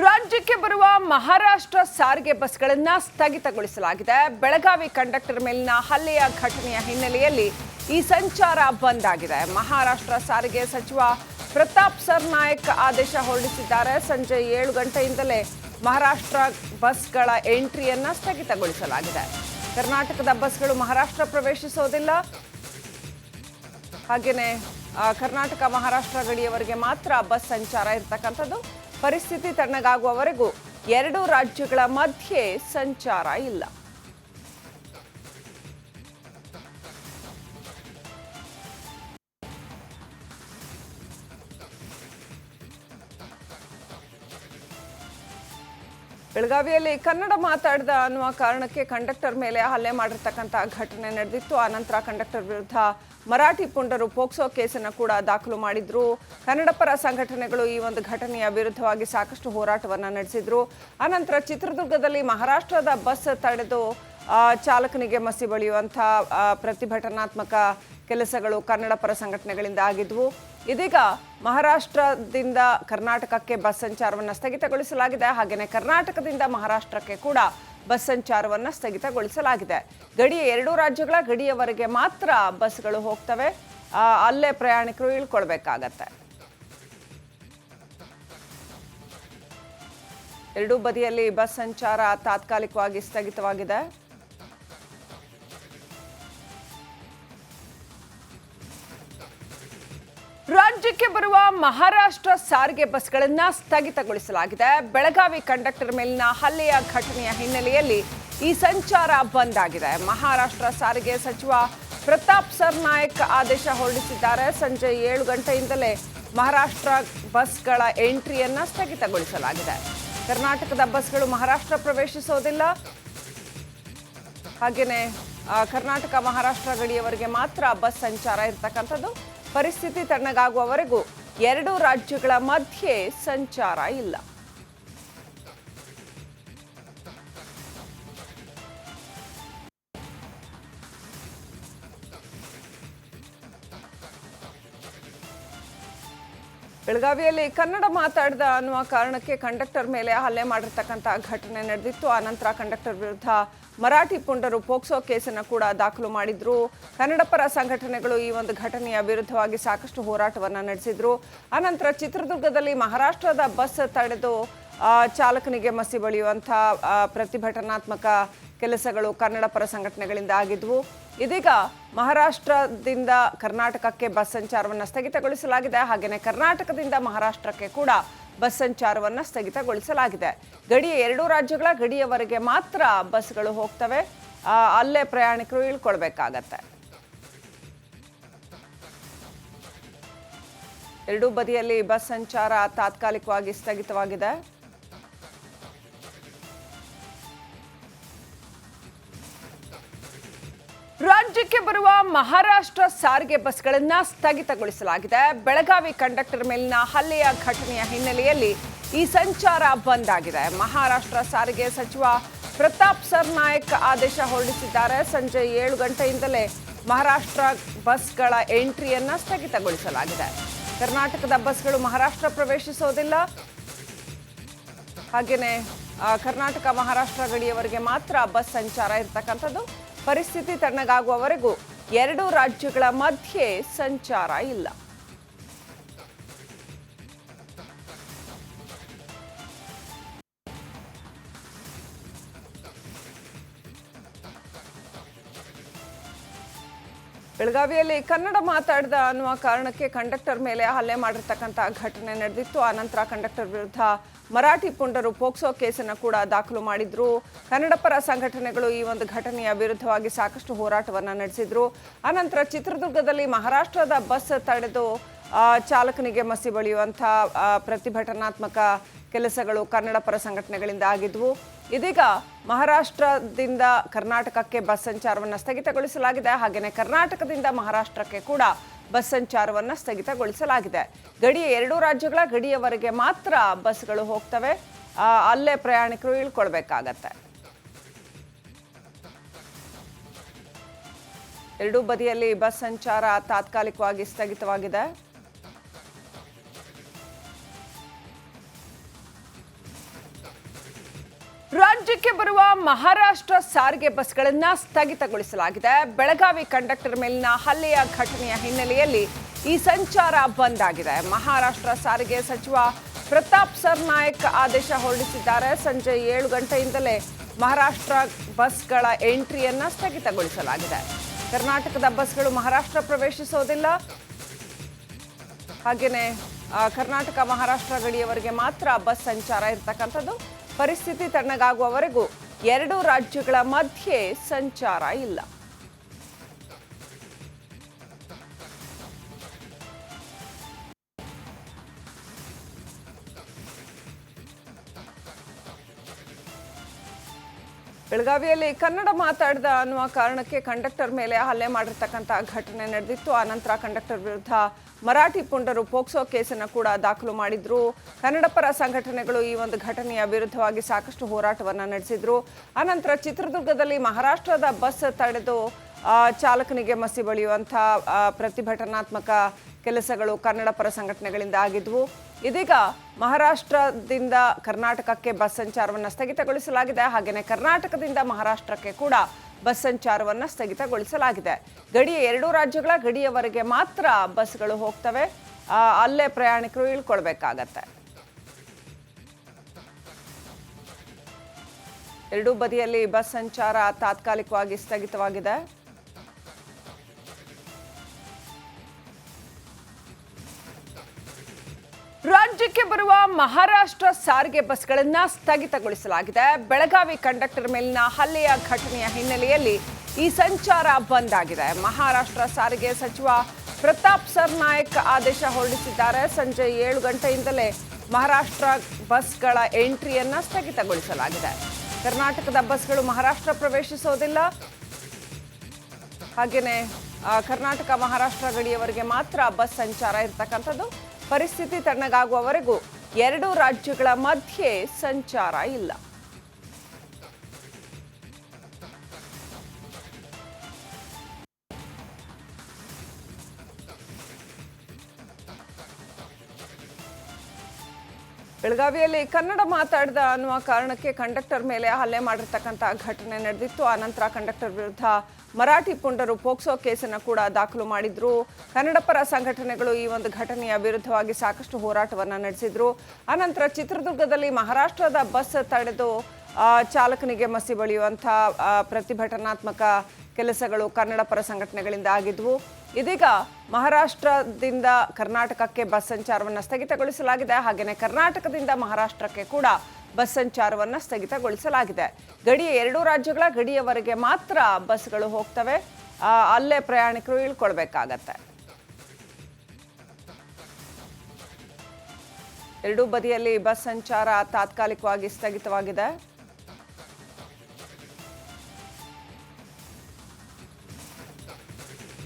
ರಾಜ್ಯಕ್ಕೆ ಬರುವ ಮಹಾರಾಷ್ಟ್ರ ಸಾರಿಗೆ ಬಸ್ಗಳನ್ನು ಸ್ಥಗಿತಗೊಳಿಸಲಾಗಿದೆ. ಬೆಳಗಾವಿ ಕಂಡಕ್ಟರ್ ಮೇಲಿನ ಹಲ್ಲೆಯ ಘಟನೆಯ ಹಿನ್ನೆಲೆಯಲ್ಲಿ ಈ ಸಂಚಾರ ಬಂದ್ ಆಗಿದೆ. ಮಹಾರಾಷ್ಟ್ರ ಸಾರಿಗೆ ಸಚಿವ ಪ್ರತಾಪ್ ಸರ್ನಾಯಕ್ ಆದೇಶ ಹೊರಡಿಸಿದ್ದಾರೆ. ಸಂಜೆ 7 ಗಂಟೆಯಿಂದಲೇ ಮಹಾರಾಷ್ಟ್ರ ಬಸ್ಗಳ ಎಂಟ್ರಿಯನ್ನು ಸ್ಥಗಿತಗೊಳಿಸಲಾಗಿದೆ. ಕರ್ನಾಟಕದ ಬಸ್ಗಳು ಮಹಾರಾಷ್ಟ್ರ ಪ್ರವೇಶಿಸೋದಿಲ್ಲ. ಹಾಗೆಯೇ ಕರ್ನಾಟಕ ಮಹಾರಾಷ್ಟ್ರ ಗಡಿಯವರೆಗೆ ಮಾತ್ರ ಬಸ್ ಸಂಚಾರ ಇರತಕ್ಕಂಥದ್ದು. ಪರಿಸ್ಥಿತಿ ತಣ್ಣಗಾಗುವವರೆಗೂ ಎರಡು ರಾಜ್ಯಗಳ ಮಧ್ಯೆ ಸಂಚಾರ ಇಲ್ಲ. ಬೆಳಗಾವಿಯಲ್ಲಿ ಕನ್ನಡ ಮಾತಾಡಿದ ಅನ್ನುವ ಕಾರಣಕ್ಕೆ ಕಂಡಕ್ಟರ್ ಮೇಲೆ ಹಲ್ಲೆ ಮಾಡಿರ್ತಕ್ಕಂಥ ಘಟನೆ ನಡೆದಿತ್ತು. ಆನಂತರ ಕಂಡಕ್ಟರ್ ವಿರುದ್ಧ ಮರಾಠಿ ಪುಂಡರು ಪೋಕ್ಸೋ ಕೇಸನ್ನು ಕೂಡ ದಾಖಲು ಮಾಡಿದ್ರು. ಕನ್ನಡಪರ ಸಂಘಟನೆಗಳು ಈ ಒಂದು ಘಟನೆಯ ವಿರುದ್ಧವಾಗಿ ಸಾಕಷ್ಟು ಹೋರಾಟವನ್ನು ನಡೆಸಿದ್ರು. ಆನಂತರ ಚಿತ್ರದುರ್ಗದಲ್ಲಿ ಮಹಾರಾಷ್ಟ್ರದ ಬಸ್ ತಡೆದು ಚಾಲಕನಿಗೆ ಮಸಿ ಬಳಿಯುವಂಥ ಪ್ರತಿಭಟನಾತ್ಮಕ ಕೆಲಸಗಳು ಕನ್ನಡಪರ ಸಂಘಟನೆಗಳಿಂದ ಆಗಿದ್ವು. ಇದೀಗ ಮಹಾರಾಷ್ಟ್ರದಿಂದ ಕರ್ನಾಟಕಕ್ಕೆ ಬಸ್ ಸಂಚಾರವನ್ನು ಸ್ಥಗಿತಗೊಳಿಸಲಾಗಿದೆ. ಹಾಗೆಯೇ ಕರ್ನಾಟಕದಿಂದ ಮಹಾರಾಷ್ಟ್ರಕ್ಕೆ ಕೂಡ ಬಸ್ ಸಂಚಾರವನ್ನು ಸ್ಥಗಿತಗೊಳಿಸಲಾಗಿದೆ. ಗಡಿಯ ಎರಡೂ ರಾಜ್ಯಗಳ ಗಡಿಯವರೆಗೆ ಮಾತ್ರ ಬಸ್ಗಳು ಹೋಗ್ತವೆ. ಅಲ್ಲೇ ಪ್ರಯಾಣಿಕರು ಇಳ್ಕೊಳ್ಬೇಕಾಗತ್ತೆ. ಎರಡೂ ಬದಿಯಲ್ಲಿ ಬಸ್ ಸಂಚಾರ ತಾತ್ಕಾಲಿಕವಾಗಿ ಸ್ಥಗಿತವಾಗಿದೆ. ರಾಜ್ಯಕ್ಕೆ ಬರುವ ಮಹಾರಾಷ್ಟ್ರ ಸಾರಿಗೆ ಬಸ್ಗಳನ್ನು ಸ್ಥಗಿತಗೊಳಿಸಲಾಗಿದೆ. ಬೆಳಗಾವಿ ಕಂಡಕ್ಟರ್ ಮೇಲಿನ ಹಲ್ಲೆಯ ಘಟನೆಯ ಹಿನ್ನೆಲೆಯಲ್ಲಿ ಈ ಸಂಚಾರ ಬಂದ್ ಆಗಿದೆ. ಮಹಾರಾಷ್ಟ್ರ ಸಾರಿಗೆ ಸಚಿವ ಪ್ರತಾಪ್ ಸರ್ನಾಯಕ್ ಆದೇಶ ಹೊರಡಿಸಿದ್ದಾರೆ. ಸಂಜೆ 7 ಗಂಟೆಯಿಂದಲೇ ಮಹಾರಾಷ್ಟ್ರ ಬಸ್ಗಳ ಎಂಟ್ರಿಯನ್ನು ಸ್ಥಗಿತಗೊಳಿಸಲಾಗಿದೆ. ಕರ್ನಾಟಕದ ಬಸ್ಗಳು ಮಹಾರಾಷ್ಟ್ರ ಪ್ರವೇಶಿಸೋದಿಲ್ಲ. ಹಾಗೆಯೇ ಕರ್ನಾಟಕ ಮಹಾರಾಷ್ಟ್ರ ಗಡಿಯವರೆಗೆ ಮಾತ್ರ ಬಸ್ ಸಂಚಾರ ಇರತಕ್ಕಂಥದ್ದು. ಪರಿಸ್ಥಿತಿ ತಣ್ಣಗಾಗುವವರೆಗೂ ಎರಡು ರಾಜ್ಯಗಳ ಮಧ್ಯೆ ಸಂಚಾರ ಇಲ್ಲ. ಬೆಳಗಾವಿಯಲ್ಲಿ ಕನ್ನಡ ಮಾತಾಡಿದ ಅನ್ನುವ ಕಾರಣಕ್ಕೆ ಕಂಡಕ್ಟರ್ ಮೇಲೆ ಹಲ್ಲೆ ಮಾಡಿರ್ತಕ್ಕಂಥ ಘಟನೆ ನಡೆದಿತ್ತು. ಆನಂತರ ಕಂಡಕ್ಟರ್ ವಿರುದ್ಧ ಮರಾಠಿ ಪುಂಡರು ಪೋಕ್ಸೋ ಕೇಸನ್ನು ಕೂಡ ದಾಖಲು ಮಾಡಿದ್ರು. ಕನ್ನಡಪರ ಸಂಘಟನೆಗಳು ಈ ಒಂದು ಘಟನೆಯ ವಿರುದ್ಧವಾಗಿ ಸಾಕಷ್ಟು ಹೋರಾಟವನ್ನು ನಡೆಸಿದ್ರು. ಆನಂತರ ಚಿತ್ರದುರ್ಗದಲ್ಲಿ ಮಹಾರಾಷ್ಟ್ರದ ಬಸ್ ತಡೆದು ಚಾಲಕನಿಗೆ ಮಸಿ ಬಳಿಯುವಂಥ ಪ್ರತಿಭಟನಾತ್ಮಕ ಕೆಲಸಗಳು ಕನ್ನಡಪರ ಸಂಘಟನೆಗಳಿಂದ ಆಗಿದ್ವು. ಇದೀಗ ಮಹಾರಾಷ್ಟ್ರದಿಂದ ಕರ್ನಾಟಕಕ್ಕೆ ಬಸ್ ಸಂಚಾರವನ್ನು ಸ್ಥಗಿತಗೊಳಿಸಲಾಗಿದೆ. ಹಾಗೆಯೇ ಕರ್ನಾಟಕದಿಂದ ಮಹಾರಾಷ್ಟ್ರಕ್ಕೆ ಕೂಡ ಬಸ್ ಸಂಚಾರವನ್ನು ಸ್ಥಗಿತಗೊಳಿಸಲಾಗಿದೆ. ಗಡಿಯ ಎರಡೂ ರಾಜ್ಯಗಳ ಗಡಿಯವರೆಗೆ ಮಾತ್ರ ಬಸ್ಗಳು ಹೋಗ್ತವೆ. ಅಲ್ಲೇ ಪ್ರಯಾಣಿಕರು ಇಳ್ಕೊಳ್ಬೇಕಾಗತ್ತೆ. ಎರಡೂ ಬದಿಯಲ್ಲಿ ಬಸ್ ಸಂಚಾರ ತಾತ್ಕಾಲಿಕವಾಗಿ ಸ್ಥಗಿತವಾಗಿದೆ. ರಾಜ್ಯಕ್ಕೆ ಬರುವ ಮಹಾರಾಷ್ಟ್ರ ಸಾರಿಗೆ ಬಸ್ಗಳನ್ನು ಸ್ಥಗಿತಗೊಳಿಸಲಾಗಿದೆ. ಬೆಳಗಾವಿ ಕಂಡಕ್ಟರ್ ಮೇಲಿನ ಹಲ್ಲೆಯ ಘಟನೆಯ ಹಿನ್ನೆಲೆಯಲ್ಲಿ ಈ ಸಂಚಾರ ಬಂದ್ ಆಗಿದೆ. ಮಹಾರಾಷ್ಟ್ರ ಸಾರಿಗೆ ಸಚಿವ ಪ್ರತಾಪ್ ಸರ್ನಾಯಕ್ ಆದೇಶ ಹೊರಡಿಸಿದ್ದಾರೆ. ಸಂಜೆ 7 ಗಂಟೆಯಿಂದಲೇ ಮಹಾರಾಷ್ಟ್ರ ಬಸ್ಗಳ ಎಂಟ್ರಿಯನ್ನು ಸ್ಥಗಿತಗೊಳಿಸಲಾಗಿದೆ. ಕರ್ನಾಟಕದ ಬಸ್ಗಳು ಮಹಾರಾಷ್ಟ್ರ ಪ್ರವೇಶಿಸೋದಿಲ್ಲ. ಹಾಗೆಯೇ ಕರ್ನಾಟಕ ಮಹಾರಾಷ್ಟ್ರ ಗಡಿಯವರೆಗೆ ಮಾತ್ರ ಬಸ್ ಸಂಚಾರ ಇರತಕ್ಕಂಥದ್ದು. ಪರಿಸ್ಥಿತಿ ತಣ್ಣಗಾಗುವವರೆಗೂ ಎರಡು ರಾಜ್ಯಗಳ ಮಧ್ಯೆ ಸಂಚಾರ ಇಲ್ಲ. ಬೆಳಗಾವಿಯಲ್ಲಿ ಕನ್ನಡ ಮಾತಾಡಿದ ಅನ್ನುವ ಕಾರಣಕ್ಕೆ ಕಂಡಕ್ಟರ್ ಮೇಲೆ ಹಲ್ಲೆ ಮಾಡಿರ್ತಕ್ಕಂಥ ಘಟನೆ ನಡೆದಿತ್ತು. ಆನಂತರ ಕಂಡಕ್ಟರ್ ವಿರುದ್ಧ ಮರಾಠಿ ಪುಂಡರು ಪೋಕ್ಸೋ ಕೇಸನ್ನು ಕೂಡ ದಾಖಲು ಮಾಡಿದ್ರು. ಕನ್ನಡಪರ ಸಂಘಟನೆಗಳು ಈ ಒಂದು ಘಟನೆಯ ವಿರುದ್ಧವಾಗಿ ಸಾಕಷ್ಟು ಹೋರಾಟವನ್ನು ನಡೆಸಿದ್ರು. ಆನಂತರ ಚಿತ್ರದುರ್ಗದಲ್ಲಿ ಮಹಾರಾಷ್ಟ್ರದ ಬಸ್ ತಡೆದು ಚಾಲಕನಿಗೆ ಮಸಿ ಬಳಿಯುವಂಥ ಪ್ರತಿಭಟನಾತ್ಮಕ ಕೆಲಸಗಳು ಕನ್ನಡಪರ ಸಂಘಟನೆಗಳಿಂದ ಆಗಿದ್ವು. ಇದೀಗ ಮಹಾರಾಷ್ಟ್ರದಿಂದ ಕರ್ನಾಟಕಕ್ಕೆ ಬಸ್ ಸಂಚಾರವನ್ನು ಸ್ಥಗಿತಗೊಳಿಸಲಾಗಿದೆ. ಹಾಗೆಯೇ ಕರ್ನಾಟಕದಿಂದ ಮಹಾರಾಷ್ಟ್ರಕ್ಕೆ ಕೂಡ ಬಸ್ ಸಂಚಾರವನ್ನು ಸ್ಥಗಿತಗೊಳಿಸಲಾಗಿದೆ. ಗಡಿಯ ಎರಡೂ ರಾಜ್ಯಗಳ ಗಡಿಯವರೆಗೆ ಮಾತ್ರ ಬಸ್ಗಳು ಹೋಗ್ತವೆ. ಅಲ್ಲೇ ಪ್ರಯಾಣಿಕರು ಇಳ್ಕೊಳ್ಬೇಕಾಗತ್ತೆ. ಎರಡೂ ಬದಿಯಲ್ಲಿ ಬಸ್ ಸಂಚಾರ ತಾತ್ಕಾಲಿಕವಾಗಿ ಸ್ಥಗಿತವಾಗಿದೆ. ರಾಜ್ಯಕ್ಕೆ ಬರುವ ಮಹಾರಾಷ್ಟ್ರ ಸಾರಿಗೆ ಬಸ್ಗಳನ್ನು ಸ್ಥಗಿತಗೊಳಿಸಲಾಗಿದೆ. ಬೆಳಗಾವಿ ಕಂಡಕ್ಟರ್ ಮೇಲಿನ ಹಲ್ಲೆಯ ಘಟನೆಯ ಹಿನ್ನೆಲೆಯಲ್ಲಿ ಈ ಸಂಚಾರ ಬಂದ್ ಆಗಿದೆ. ಮಹಾರಾಷ್ಟ್ರ ಸಾರಿಗೆ ಸಚಿವ ಪ್ರತಾಪ್ ಸರ್ನಾಯಕ್ ಆದೇಶ ಹೊರಡಿಸಿದ್ದಾರೆ. ಸಂಜೆ 7 ಗಂಟೆಯಿಂದಲೇ ಮಹಾರಾಷ್ಟ್ರ ಬಸ್ಗಳ ಎಂಟ್ರಿಯನ್ನ ಸ್ಥಗಿತಗೊಳಿಸಲಾಗಿದೆ. ಕರ್ನಾಟಕದ ಬಸ್ಗಳು ಮಹಾರಾಷ್ಟ್ರ ಪ್ರವೇಶಿಸೋದಿಲ್ಲ. ಹಾಗೆಯೇ ಕರ್ನಾಟಕ ಮಹಾರಾಷ್ಟ್ರ ಗಡಿಯವರೆಗೆ ಮಾತ್ರ ಬಸ್ ಸಂಚಾರ ಇರತಕ್ಕಂಥದ್ದು. ಪರಿಸ್ಥಿತಿ ತಣ್ಣಗಾಗುವವರೆಗೂ ಎರಡು ರಾಜ್ಯಗಳ ಮಧ್ಯೆ ಸಂಚಾರ ಇಲ್ಲ. ಬೆಳಗಾವಿಯಲ್ಲಿ ಕನ್ನಡ ಮಾತಾಡಿದ ಅನ್ನುವ ಕಾರಣಕ್ಕೆ ಕಂಡಕ್ಟರ್ ಮೇಲೆ ಹಲ್ಲೆ ಮಾಡಿರ್ತಕ್ಕಂಥ ಘಟನೆ ನಡೆದಿತ್ತು. ಆನಂತರ ಕಂಡಕ್ಟರ್ ವಿರುದ್ಧ ಮರಾಠಿ ಪುಂಡರು ಪೋಕ್ಸೋ ಕೇಸನ್ನು ಕೂಡ ದಾಖಲು ಮಾಡಿದ್ರು. ಕನ್ನಡ ಪರ ಸಂಘಟನೆಗಳು ಈ ಒಂದು ಘಟನೆಯ ವಿರುದ್ಧವಾಗಿ ಸಾಕಷ್ಟು ಹೋರಾಟವನ್ನು ನಡೆಸಿದ್ರು. ಆನಂತರ ಚಿತ್ರದುರ್ಗದಲ್ಲಿ ಮಹಾರಾಷ್ಟ್ರದ ಬಸ್ ತಡೆದು ಚಾಲಕನಿಗೆ ಮಸಿ ಬಳಿಯುವಂಥ ಪ್ರತಿಭಟನಾತ್ಮಕ ಕೆಲಸಗಳು ಕನ್ನಡ ಪರ ಸಂಘಟನೆಗಳಿಂದ ಆಗಿದ್ವು. ಇದೀಗ ಮಹಾರಾಷ್ಟ್ರದಿಂದ ಕರ್ನಾಟಕಕ್ಕೆ ಬಸ್ ಸಂಚಾರವನ್ನು ಸ್ಥಗಿತಗೊಳಿಸಲಾಗಿದೆ. ಹಾಗೆಯೇ ಕರ್ನಾಟಕದಿಂದ ಮಹಾರಾಷ್ಟ್ರಕ್ಕೆ ಕೂಡ ಬಸ್ ಸಂಚಾರವನ್ನು ಸ್ಥಗಿತಗೊಳಿಸಲಾಗಿದೆ. ಗಡಿಯ ಎರಡೂ ರಾಜ್ಯಗಳ ಗಡಿಯವರೆಗೆ ಮಾತ್ರ ಬಸ್ಗಳು ಹೋಗ್ತವೆ. ಅಲ್ಲೇ ಪ್ರಯಾಣಿಕರು ಇಳ್ಕೊಳ್ಬೇಕಾಗತ್ತೆ. ಎರಡೂ ಬದಿಯಲ್ಲಿ ಬಸ್ ಸಂಚಾರ ತಾತ್ಕಾಲಿಕವಾಗಿ ಸ್ಥಗಿತವಾಗಿದೆ. ರಾಜ್ಯಕ್ಕೆ ಬರುವ ಮಹಾರಾಷ್ಟ್ರ ಸಾರಿಗೆ ಬಸ್ಗಳನ್ನು ಸ್ಥಗಿತಗೊಳಿಸಲಾಗಿದೆ. ಬೆಳಗಾವಿ ಕಂಡಕ್ಟರ್ ಮೇಲಿನ ಹಲ್ಲೆಯ ಘಟನೆಯ ಹಿನ್ನೆಲೆಯಲ್ಲಿ ಈ ಸಂಚಾರ ಬಂದ್ ಆಗಿದೆ. ಮಹಾರಾಷ್ಟ್ರ ಸಾರಿಗೆ ಸಚಿವ ಪ್ರತಾಪ್ ಸರ್ನಾಯಕ್ ಆದೇಶ ಹೊರಡಿಸಿದ್ದಾರೆ. ಸಂಜೆ 7 ಗಂಟೆಯಿಂದಲೇ ಮಹಾರಾಷ್ಟ್ರ ಬಸ್ಗಳ ಎಂಟ್ರಿಯನ್ನ ಸ್ಥಗಿತಗೊಳಿಸಲಾಗಿದೆ. ಕರ್ನಾಟಕದ ಬಸ್ಗಳು ಮಹಾರಾಷ್ಟ್ರ ಪ್ರವೇಶಿಸೋದಿಲ್ಲ. ಹಾಗೆಯೇ ಕರ್ನಾಟಕ ಮಹಾರಾಷ್ಟ್ರ ಗಡಿಯವರೆಗೆ ಮಾತ್ರ ಬಸ್ ಸಂಚಾರ ಇರತಕ್ಕಂಥದ್ದು. ಪರಿಸ್ಥಿತಿ ತಣ್ಣಗಾಗುವವರೆಗೂ ಎರಡು ರಾಜ್ಯಗಳ ಮಧ್ಯೆ ಸಂಚಾರ ಇಲ್ಲ. ಬೆಳಗಾವಿಯಲ್ಲಿ ಕನ್ನಡ ಮಾತಾಡಿದ ಅನ್ನುವ ಕಾರಣಕ್ಕೆ ಕಂಡಕ್ಟರ್ ಮೇಲೆ ಹಲ್ಲೆ ಮಾಡಿರ್ತಕ್ಕಂಥ ಘಟನೆ ನಡೆದಿತ್ತು. ಆನಂತರ ಕಂಡಕ್ಟರ್ ವಿರುದ್ಧ ಮರಾಠಿ ಪುಂಡರು ಪೋಕ್ಸೋ ಕೇಸನ್ನು ಕೂಡ ದಾಖಲು ಮಾಡಿದ್ರು. ಕನ್ನಡ ಪರ ಸಂಘಟನೆಗಳು ಈ ಒಂದು ಘಟನೆಯ ವಿರುದ್ಧವಾಗಿ ಸಾಕಷ್ಟು ಹೋರಾಟವನ್ನು ನಡೆಸಿದ್ರು. ಆನಂತರ ಚಿತ್ರದುರ್ಗದಲ್ಲಿ ಮಹಾರಾಷ್ಟ್ರದ ಬಸ್ ತಡೆದು ಚಾಲಕನಿಗೆ ಮಸಿ ಬಳಿಯುವಂಥ ಪ್ರತಿಭಟನಾತ್ಮಕ ಕೆಲಸಗಳು ಕನ್ನಡ ಪರ ಸಂಘಟನೆಗಳಿಂದ ಆಗಿದ್ವು. ಇದೀಗ ಮಹಾರಾಷ್ಟ್ರದಿಂದ ಕರ್ನಾಟಕಕ್ಕೆ ಬಸ್ ಸಂಚಾರವನ್ನು ಸ್ಥಗಿತಗೊಳಿಸಲಾಗಿದೆ. ಹಾಗೆಯೇ ಕರ್ನಾಟಕದಿಂದ ಮಹಾರಾಷ್ಟ್ರಕ್ಕೆ ಕೂಡ ಬಸ್ ಸಂಚಾರವನ್ನು ಸ್ಥಗಿತಗೊಳಿಸಲಾಗಿದೆ. ಗಡಿಯ ಎರಡೂ ರಾಜ್ಯಗಳ ಗಡಿಯವರೆಗೆ ಮಾತ್ರ ಬಸ್ಗಳು ಹೋಗ್ತವೆ. ಅಲ್ಲೇ ಪ್ರಯಾಣಿಕರು ಇಳ್ಕೊಳ್ಬೇಕಾಗತ್ತೆ. ಎರಡೂ ಬದಿಯಲ್ಲಿ ಬಸ್ ಸಂಚಾರ ತಾತ್ಕಾಲಿಕವಾಗಿ ಸ್ಥಗಿತವಾಗಿದೆ.